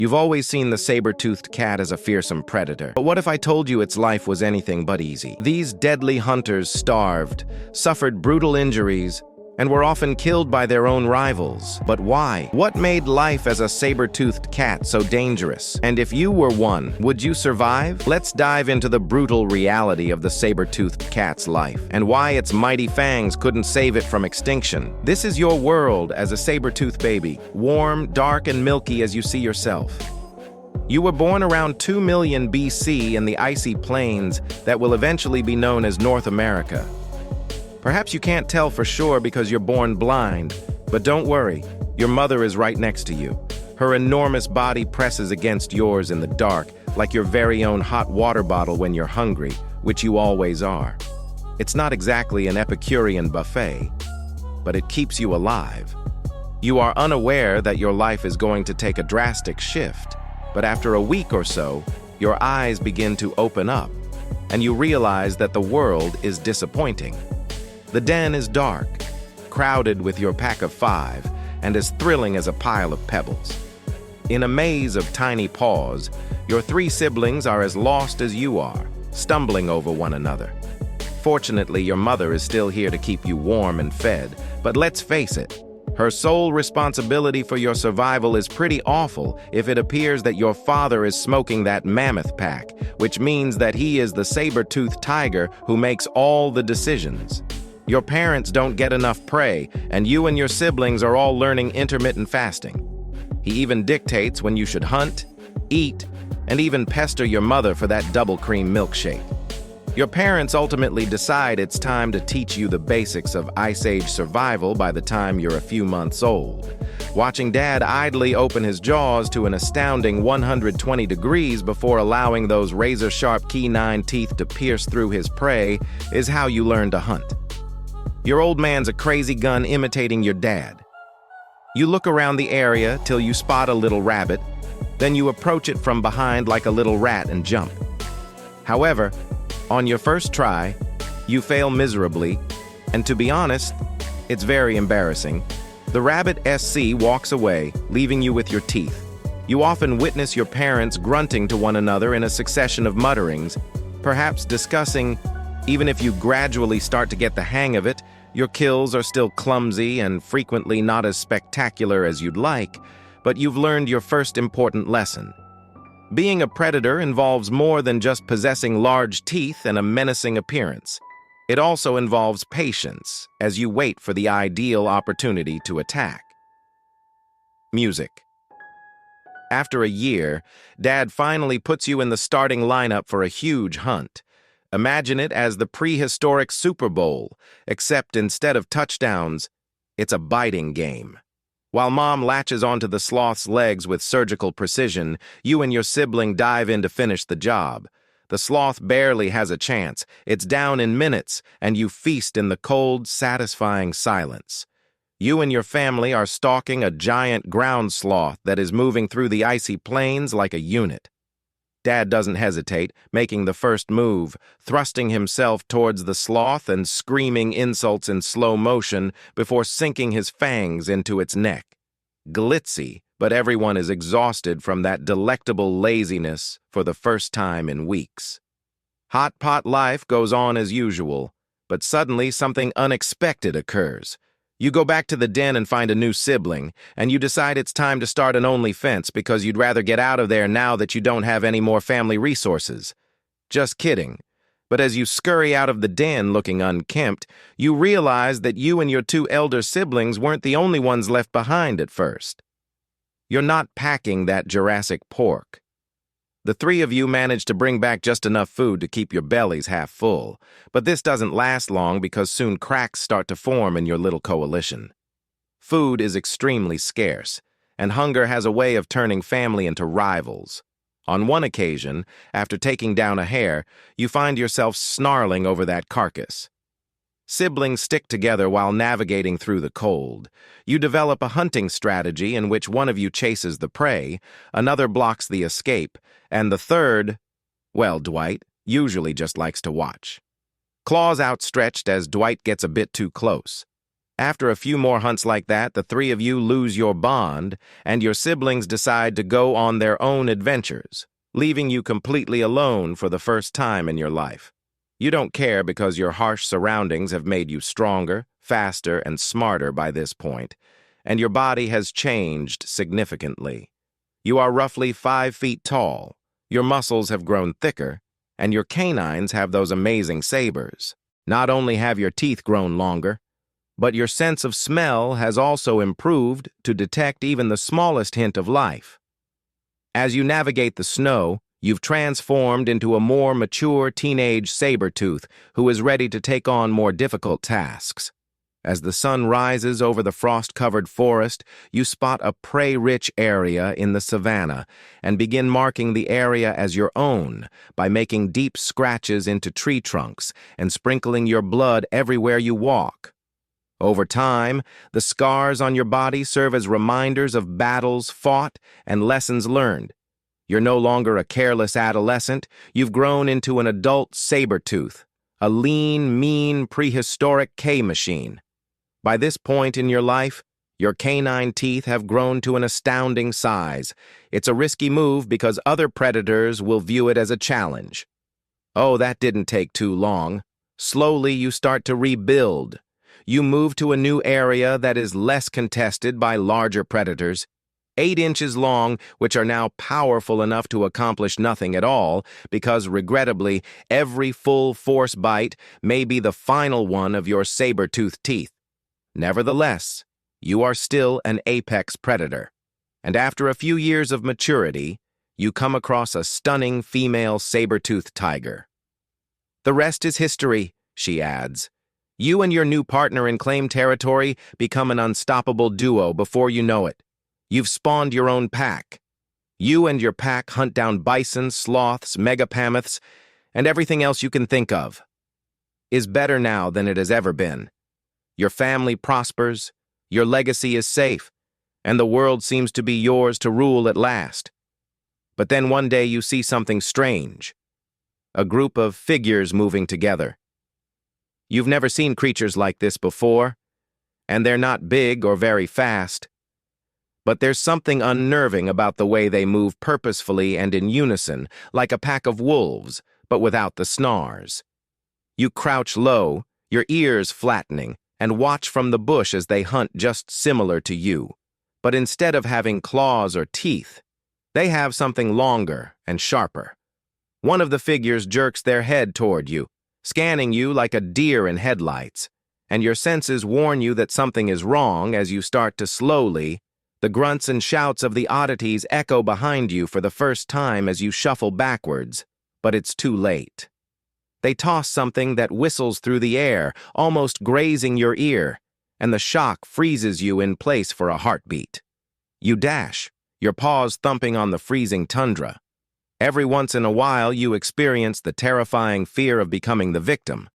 You've always seen the saber-toothed cat as a fearsome predator. But what if I told you its life was anything but easy? These deadly hunters starved, suffered brutal injuries, and were often killed by their own rivals. But why? What made life as a saber-toothed cat so dangerous? And if you were one, would you survive? Let's dive into the brutal reality of the saber-toothed cat's life, and why its mighty fangs couldn't save it from extinction. This is your world as a saber-toothed baby, warm, dark, and milky as you see yourself. You were born around 2 million BC in the icy plains that will eventually be known as North America. Perhaps you can't tell for sure because you're born blind, but don't worry, your mother is right next to you. Her enormous body presses against yours in the dark, like your very own hot water bottle when you're hungry, which you always are. It's not exactly an Epicurean buffet, but it keeps you alive. You are unaware that your life is going to take a drastic shift, but after a week or so, your eyes begin to open up, and you realize that the world is disappointing. The den is dark, crowded with your pack of 5, and as thrilling as a pile of pebbles. In a maze of tiny paws, your 3 siblings are as lost as you are, stumbling over one another. Fortunately, your mother is still here to keep you warm and fed, but let's face it, her sole responsibility for your survival is pretty awful if it appears that your father is smoking that mammoth pack, which means that he is the saber-toothed tiger who makes all the decisions. Your parents don't get enough prey, and you and your siblings are all learning intermittent fasting. He even dictates when you should hunt, eat, and even pester your mother for that double cream milkshake. Your parents ultimately decide it's time to teach you the basics of Ice Age survival by the time you're a few months old. Watching Dad idly open his jaws to an astounding 120 degrees before allowing those razor-sharp canine teeth to pierce through his prey is how you learn to hunt. Your old man's a crazy gun imitating your dad. You look around the area till you spot a little rabbit, then you approach it from behind like a little rat and jump. However, on your first try, you fail miserably, and to be honest, it's very embarrassing. The rabbit SC walks away, leaving you with your teeth. You often witness your parents grunting to one another in a succession of mutterings, perhaps discussing, even if you gradually start to get the hang of it, your kills are still clumsy and frequently not as spectacular as you'd like, but you've learned your first important lesson. Being a predator involves more than just possessing large teeth and a menacing appearance. It also involves patience as you wait for the ideal opportunity to attack. Music. After a year, Dad finally puts you in the starting lineup for a huge hunt. Imagine it as the prehistoric Super Bowl, except instead of touchdowns, it's a biting game. While Mom latches onto the sloth's legs with surgical precision, you and your sibling dive in to finish the job. The sloth barely has a chance. It's down in minutes, and you feast in the cold, satisfying silence. You and your family are stalking a giant ground sloth that is moving through the icy plains like a unit. Dad doesn't hesitate, making the first move, thrusting himself towards the sloth and screaming insults in slow motion before sinking his fangs into its neck. Glitzy, but everyone is exhausted from that delectable laziness for the first time in weeks. Hot pot life goes on as usual, but suddenly something unexpected occurs. You go back to the den and find a new sibling, and you decide it's time to start an OnlyFans because you'd rather get out of there now that you don't have any more family resources. Just kidding. But as you scurry out of the den looking unkempt, you realize that you and your 2 elder siblings weren't the only ones left behind at first. You're not packing that Jurassic pork. The 3 of you manage to bring back just enough food to keep your bellies half full, but this doesn't last long because soon cracks start to form in your little coalition. Food is extremely scarce, and hunger has a way of turning family into rivals. On one occasion, after taking down a hare, you find yourself snarling over that carcass. Siblings stick together while navigating through the cold. You develop a hunting strategy in which one of you chases the prey, another blocks the escape, and the third, well, Dwight, usually just likes to watch. Claws outstretched as Dwight gets a bit too close. After a few more hunts like that, the three of you lose your bond, and your siblings decide to go on their own adventures, leaving you completely alone for the first time in your life. You don't care because your harsh surroundings have made you stronger, faster, and smarter by this point, and your body has changed significantly. You are roughly 5 feet tall, your muscles have grown thicker, and your canines have those amazing sabers. Not only have your teeth grown longer, but your sense of smell has also improved to detect even the smallest hint of life. As you navigate the snow, you've transformed into a more mature teenage saber-tooth who is ready to take on more difficult tasks. As the sun rises over the frost-covered forest, you spot a prey-rich area in the savanna and begin marking the area as your own by making deep scratches into tree trunks and sprinkling your blood everywhere you walk. Over time, the scars on your body serve as reminders of battles fought and lessons learned. You're no longer a careless adolescent, you've grown into an adult saber-tooth, a lean, mean, prehistoric K-machine. By this point in your life, your canine teeth have grown to an astounding size. It's a risky move because other predators will view it as a challenge. Oh, that didn't take too long. Slowly, you start to rebuild. You move to a new area that is less contested by larger predators, 8 inches long, which are now powerful enough to accomplish nothing at all, because, regrettably, every full-force bite may be the final one of your saber-toothed teeth. Nevertheless, you are still an apex predator, and after a few years of maturity, you come across a stunning female saber-toothed tiger. The rest is history, she adds. You and your new partner in claim territory become an unstoppable duo before you know it. You've spawned your own pack. You and your pack hunt down bison, sloths, megapammoths, and everything else you can think of. Is better now than it has ever been. Your family prospers, your legacy is safe, and the world seems to be yours to rule at last. But then one day you see something strange. A group of figures moving together. You've never seen creatures like this before, and they're not big or very fast. But there's something unnerving about the way they move purposefully and in unison, like a pack of wolves, but without the snarls. You crouch low, your ears flattening, and watch from the bush as they hunt just similar to you. But instead of having claws or teeth, they have something longer and sharper. One of the figures jerks their head toward you, scanning you like a deer in headlights, and your senses warn you that something is wrong as you start to slowly. The grunts and shouts of the oddities echo behind you for the first time as you shuffle backwards, but it's too late. They toss something that whistles through the air, almost grazing your ear, and the shock freezes you in place for a heartbeat. You dash, your paws thumping on the freezing tundra. Every once in a while, you experience the terrifying fear of becoming the victim,